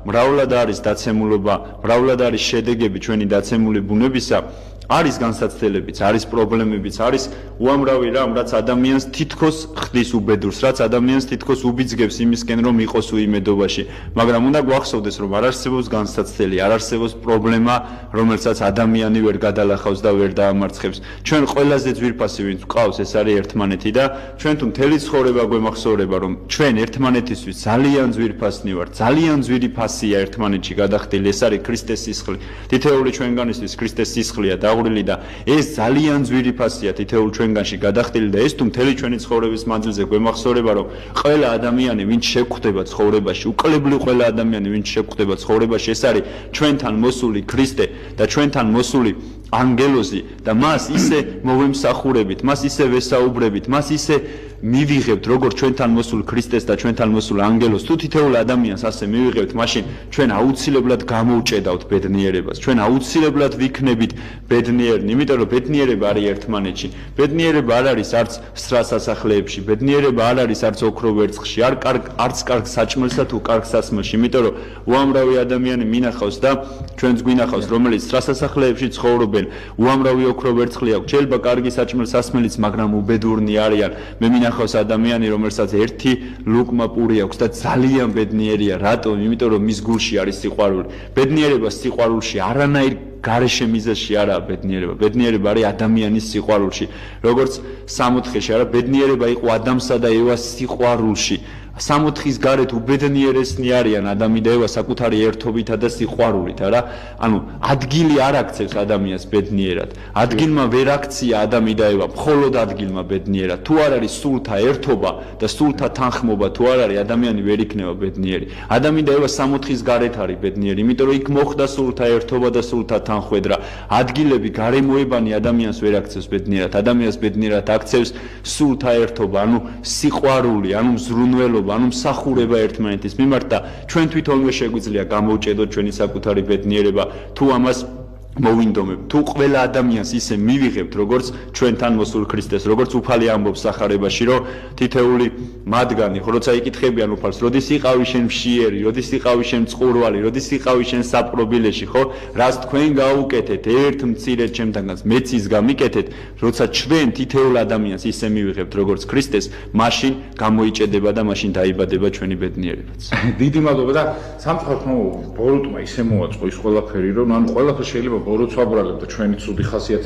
მრავლად არის დაცემულობა, მრავლად არის შედეგები ჩვენი დაცემული ბუნებისა, არის განსაცდელებიც, არის პრობლემებიც, არის უამრავი რამ, რაც ადამიანს თითქოს ხდის უბედურს, რაც ადამიანს თითქოს უბიძგებს იმისკენ, რომ იყოს უიმედობაში, მაგრამ უნდა გვახსოვდეს, რომ არ არსებობს განსაცდელი, არ არსებობს პრობლემა, რომელსაც ადამიანი ვერ გადალახავს და ვერ დაამარცხებს. ჩვენ ყველაზე ძვირფასი ვინც გვყავს, ეს არის ერთმანეთი და ჩვენ თუ მთელი ცხოვრება გვემახსოვრება, რომ ჩვენ ერთმანეთისთვის ძალიან ძვირფასნი ვართ, ძალიან ძვირფასია ერთმანეთში გადახდილი, ეს არის ქრისტეს სისხლი. თითოეული ჩვენგანისთვის ქრისტეს სისხლია დაღვრილი და ეს ძალიან ძვირფასია თითოეულ ჩვენგანში გადახდილი და ეს თუ მთელი ჩვენი ცხოვრების მანძილზე გვემახსოვრება, რომ ყველა ადამიანი, ვინც შეგვხვდება ცხოვრებაში, უკლებლი ყველა ადამიანი, ვინც შეგვხვდება ცხოვრებაში, ეს არის ჩვენთან მოსული ქრისტე და ჩვენთან მოსული ანგელოზი და მას ისე მოვემსახურებით, მას ისე ვესაუბრებით, მას ისე მივიღებთ, როგორც ჩვენთან მოსულ ქრისტეს და ჩვენთან მოსულ ანგელოზს, თუ თითოეულ ადამიანს ასე მივიღებთ, მაშინ ჩვენ აუცილებლად გამოვჭედავთ ბედნიერებას, ჩვენ აუცილებლად ვიქნებით ბედნიერნი, იმიტომ რომ ბედნიერება არის ერთმანეთში. ბედნიერება არ არის არც სრა სასახლეებში, ბედნიერება არ არის არც ოქრო ვერცხლში, არც კარგ საჭმელსა თუ კარგ სასმელში, იმიტომ რომ უამრავი ადამიანი მინახავს და ჩვენც გვინახავს, რომელიც სრა სასახლეებში ცხოვრობენ, უამრავი ოქრო ვერცხლი აქვს, შეიძლება კარგი საჭმელი სასმელიც, მაგრამ უბედურნი არიან. მე მინახავს ადამიანი, რომელსაც ერთი ლუკმა პური აქვს და ძალიან ბედნიერია. რატომ? იმიტომ რომ მის გულში არის სიყვარული. ბედნიერება სიყვარულში არანაირ გარეშე მიზეზში არაა ბედნიერება. ბედნიერება არის ადამიანის სიყვარულში. როგორც 60-ში არა, ბედნიერება იყო ადამსა და ევას სიყვარულში. 60-ის გარეთ უბედნიერესნი არიან ადამი და ევა საკუთარი ერთობითა და სიყვარულით, არა? ანუ ადგილი არ აქცევს ადამიანს ბედნიერად. ადგილმა ვერ აქცია ადამი და ევა, მხოლოდ ადგილმა ბედნიერად. თუ არ არის სულთა ერთობა და სულთა თანხმობა, თუ არ არის, ადამიანი ვერ იქნება ბედნიერი. ადამი და ევა 60-ის გარეთ არის ბედნიერი, იმიტომ რომ იქ მოხდა სულთა ერთობა და სულთა თანხვედრა. ადგილები გარემოებანი ადამიანს ვერ აქცევს ბედნიერად. ადამიანს ბედნიერად აქცევს სულთა ერთობა, ანუ სიყვარული, ანუ მზრუნველობა, ანუ მსახურება ერთმანეთის მიმართ და ჩვენ თვითონვე შეგვიძლია გამოვჭედოთ ჩვენი საკუთარი ბედნიერება, თუ ამას მოვინდომებთ, თუ ყველა ადამიანს ისე მივიღებთ, როგორც ჩვენთან მოსულ ქრისტეს, როგორც უფალი ამბობს სახარებაში, რომ თითეული მათგანი, ხო, როცა იკითხებიან უფალს, როდის იყავი შენ მშიერი, როდის იყავი შენ მწყურვალი, როდის იყავი შენ საპყრობილეში, ხო, რას თქვენ გაუკეთეთ ერთ მცირედ ჩემთანაც, მეც ის გამიკეთეთ, როცა ჩვენ თითოეულ ადამიანს ისე მივიღებთ, როგორც ქრისტეს, მაშინ გამოიჭედება და მაშინ დაიბადება ჩვენი ბედნიერებაც. დიდი მადლობა და სამწუხაროდ ბოროტმა ისე მოაწყო ის ყველაფერი, რომ ანუ ყველაფერი შეიძლება ბოროტს ვაბრალებ და ჩვენი ცუდი ხასიათი